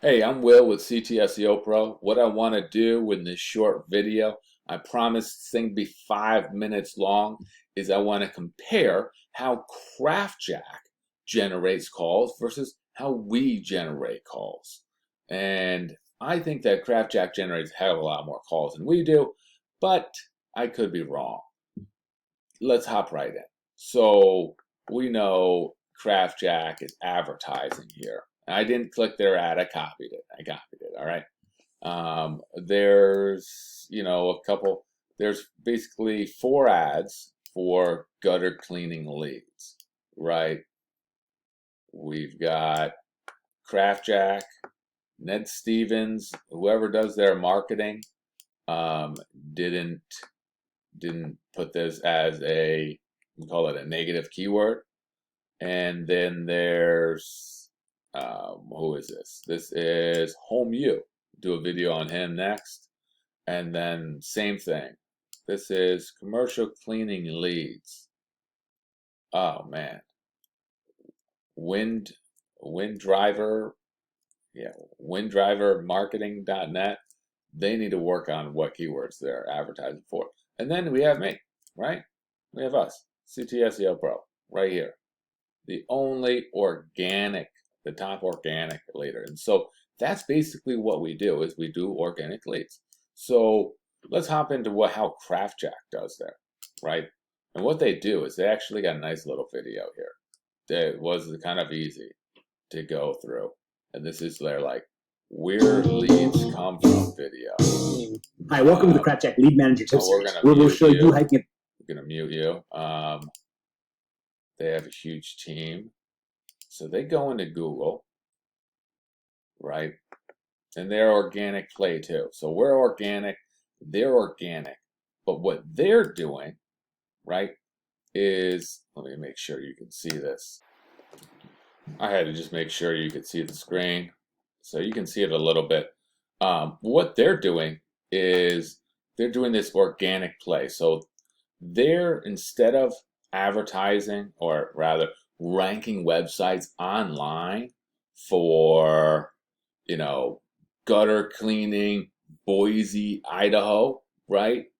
Hey, I'm Will with CTSEO Pro. What I want to do in this short video, I promise this thing to be 5 minutes long, is I want to compare how CraftJack generates calls versus how we generate calls. And I think that CraftJack generates a hell of a lot more calls than we do, but I could be wrong. Let's hop right in. So we know CraftJack is advertising here. I didn't click their ad, I copied it, all right? There's, there's basically 4 ads for gutter cleaning leads, right? We've got CraftJack, Ned Stevens, whoever does their marketing, um, didn't didn't put this as we call it a negative keyword. And then there's, who is this? This is Home U. Do a video on him next. And then same thing. This is commercial cleaning leads. Oh man. Wind driver, yeah, winddrivermarketing.net. They need to work on what keywords they're advertising for. And then we have me, right? We have us, CTSEO Pro, right here. The only organic, the top organic leader. And so that's basically what we do, is we do organic leads. So let's hop into how CraftJack does there, right? And what they do is they actually got a nice little video here that was kind of easy to go through. And this is their where leads come from video. Hi, welcome to the CraftJack Lead Manager Tips Series, where we'll show you how you can. We're gonna mute you. They have a huge team, so they go into Google, right? And they're organic play too. So we're organic, they're organic, but what they're doing, right, is, let me make sure you can see this. I had to just make sure you could see the screen, so you can see it a little bit. What they're doing is they're doing this organic play. So they're, instead of advertising, or rather ranking websites online for, gutter cleaning, Boise, Idaho, right?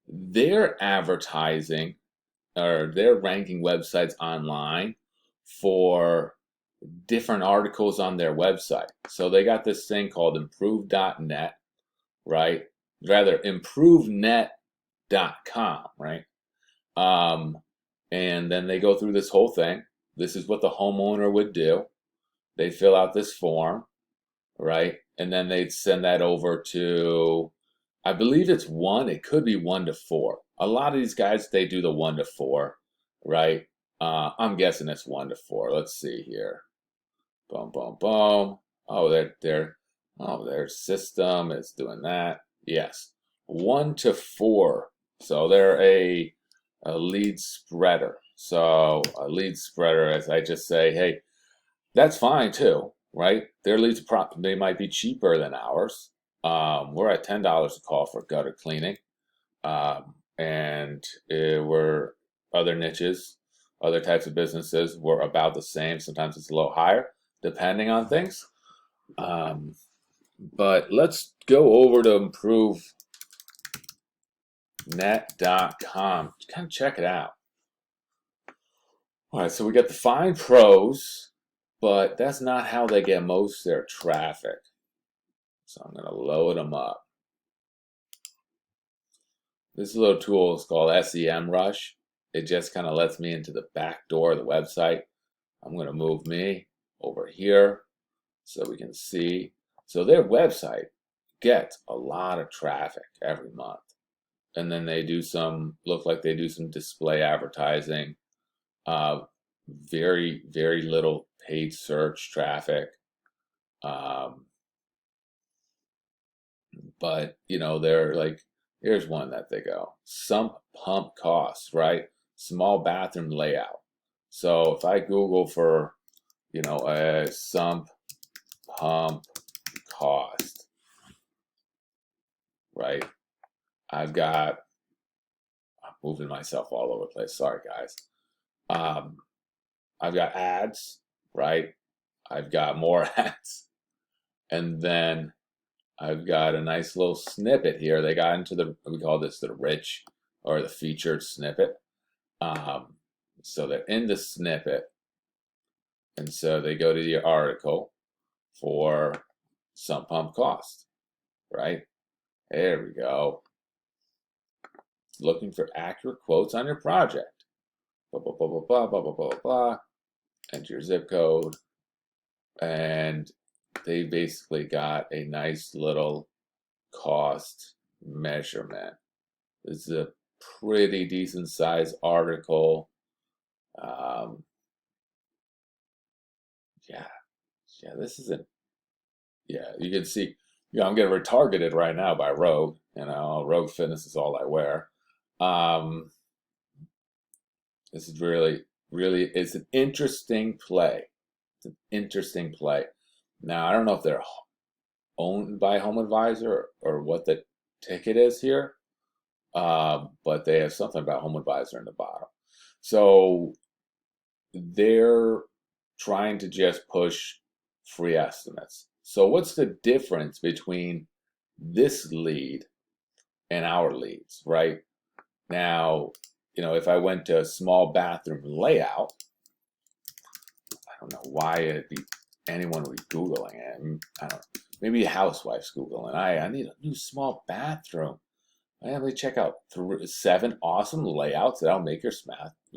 They're advertising, or they're ranking websites online for different articles on their website. So they got this thing called improve.net, right? Rather, improvenet.com, right? And then they go through this whole thing. This is what the homeowner would do. They fill out this form, right? And then they'd send that over to, I believe it's it could be 1 to 4. A lot of these guys, they do the 1 to 4, right? I'm guessing it's 1 to 4. Let's see here. Boom, boom, boom. Oh, their system is doing that. Yes, 1 to 4. So they're a lead spreader. So a lead spreader, as I just say, hey, that's fine too, right? Their leads, they might be cheaper than ours. We're at $10 a call for gutter cleaning, and we're other niches, other types of businesses were about the same. Sometimes it's a little higher, depending on things. But let's go over to improvenet.com. Kind of check it out. All right, so we got the Find Pros, but that's not how they get most of their traffic. So I'm going to load them up. This little tool is called SEMrush. It just kind of lets me into the back door of the website. I'm going to move me over here so we can see. So their website gets a lot of traffic every month. And then they do look like they do some display advertising. Very, very little paid search traffic. But, they're like, here's one that they go. Sump pump costs, right? Small bathroom layout. So if I Google for, a sump pump cost, right? I'm moving myself all over the place. Sorry, guys. I've got ads, right? I've got more ads. And then I've got a nice little snippet here. They got into the, we call this the rich or the featured snippet. So they're in the snippet. And so they go to the article for sump pump cost, right? There we go. Looking for accurate quotes on your project. Blah, blah, blah, blah, blah, blah, blah, blah, blah. Enter your zip code. And they basically got a nice little cost measurement. This is a pretty decent sized article. Yeah, this isn't, yeah, you can see, I'm getting retargeted right now by Rogue. Rogue Fitness is all I wear. This is really, it's an interesting play. It's an interesting play. Now, I don't know if they're owned by Home Advisor or what the ticket is here, but they have something about Home Advisor in the bottom. So they're trying to just push free estimates. So what's the difference between this lead and our leads, right? Now, if I went to a small bathroom layout, I don't know why anyone would be Googling it. I don't know. Maybe a housewife's Googling. I need a new small bathroom. Let me check out 7 awesome layouts that'll make your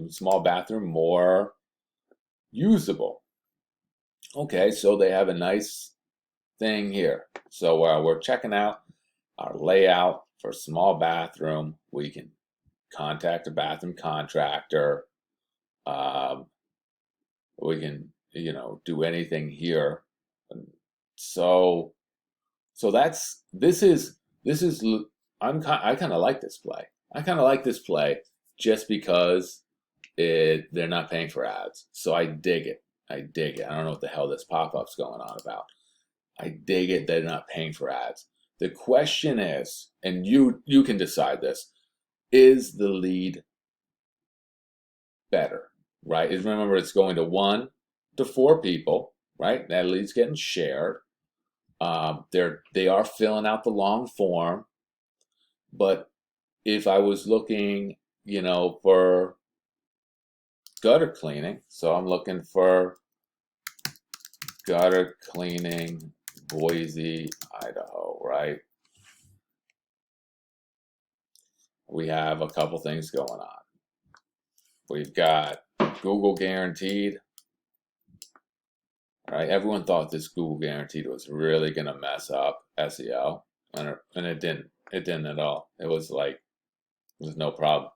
small bathroom more usable. Okay, so they have a nice thing here. So we're checking out our layout for a small bathroom. We can contact a bathroom contractor. We can, do anything here. So this is I kind of like this play. I kind of like this play just because they're not paying for ads. So I dig it. I don't know what the hell this pop-up's going on about. I dig it. They're not paying for ads. The question is, and you can decide this, is the lead better, right? Remember, it's going to 1 to 4 people, right? That lead's getting shared. They are filling out the long form. But if I was looking, for gutter cleaning, so I'm looking for gutter cleaning, Boise, Idaho, right? We have a couple things going on. We've got Google Guaranteed, right? Everyone thought this Google Guaranteed was really going to mess up SEO, and it didn't. It didn't at all. It was no problem.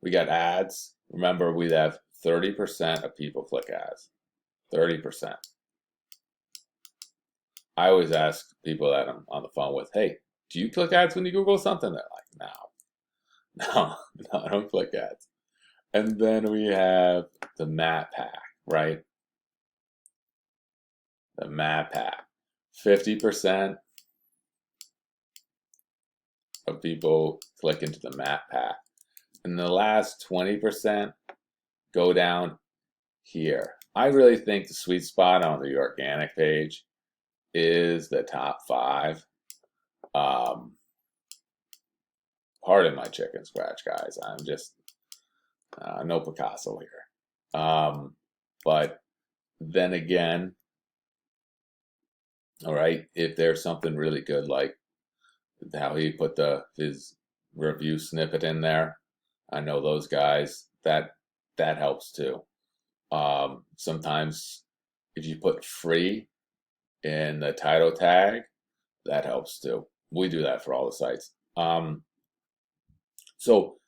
We got ads. Remember, we have 30% of people click ads. 30%. I always ask people that I'm on the phone with, hey, do you click ads when you Google something? They're like, no, I don't click ads. And then we have the map pack, right? The map pack. 50% of people click into the map pack. And the last 20% go down here. I really think the sweet spot on the organic page is the top 5. Pardon my chicken scratch, guys. I'm just no Picasso here. But then again, all right, if there's something really good like how he put his review snippet in there, I know those guys, that helps too. Sometimes if you put free in the title tag, that helps too. We do that for all the sites. So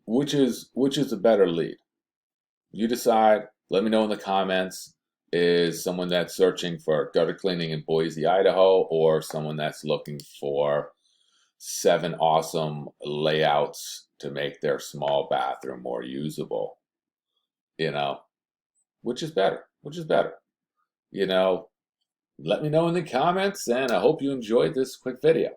which is a better lead? You decide. Let me know in the comments. Is someone that's searching for gutter cleaning in Boise, Idaho, or someone that's looking for 7 awesome layouts to make their small bathroom more usable? Which is better? Which is better? Let me know in the comments, and I hope you enjoyed this quick video.